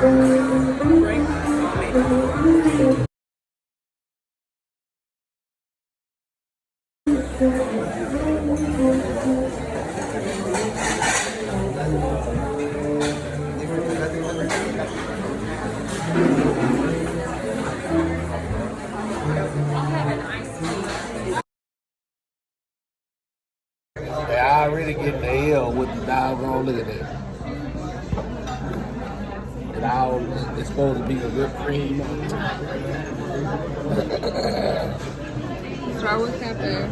I already get the L with the doggone, look at that. It all, it's supposed to be a whipped cream. Starwood Cafe.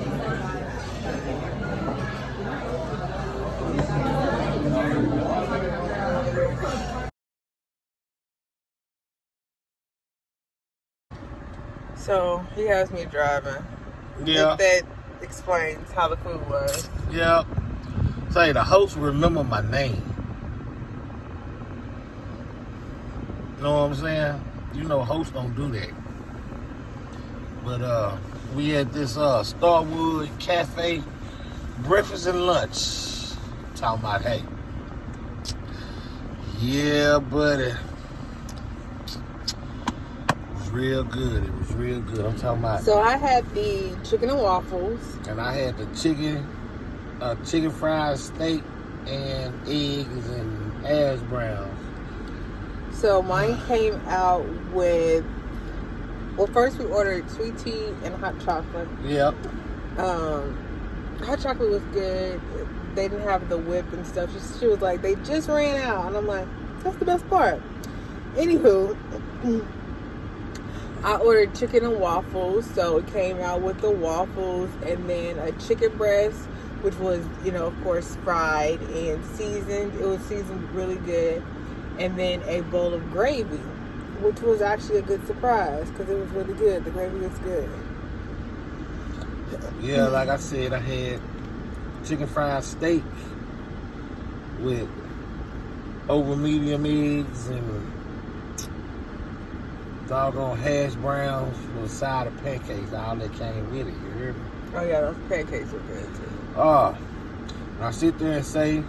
So he has me driving. Yeah. If that explains how the food was. Yeah. Say the host remember my name. You know what I'm saying? You know hosts don't do that. But we had this Starwood Cafe breakfast and lunch. Talking about, hey. Yeah, buddy. It was real good. It was real good. I'm talking about. So I had the chicken and waffles. And I had the chicken fried steak and eggs and hash browns. So mine came out with, well, first we ordered sweet tea and hot chocolate. Yep. Hot chocolate was good. They didn't have the whip and stuff. She was like, they just ran out. And I'm like, that's the best part. Anywho, I ordered chicken and waffles. So it came out with the waffles and then a chicken breast, which was, of course, fried and seasoned. It was seasoned really good. And then a bowl of gravy, which was actually a good surprise because it was really good. The gravy was good. Yeah, like I said, I had chicken fried steak with over medium eggs and doggone hash browns with a side of pancakes. All that came with it, you hear me? Oh yeah, those pancakes were good too. I sit there and say,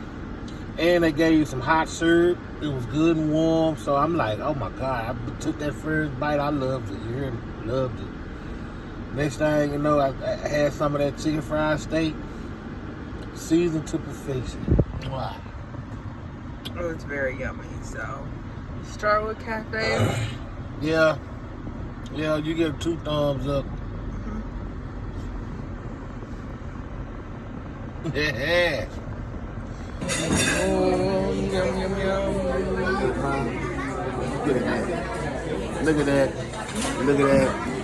and they gave you some hot syrup. It was good and warm. So I'm like, oh my God, I took that first bite. I loved it. You hear me? Loved it. Next thing you know, I had some of that chicken fried steak, seasoned to perfection. Wow. It was very yummy. So, Starwood Cafe. Yeah, you get 2 thumbs up. Yeah. Yum, yum, yum. Look at that. Look at that. Look at that.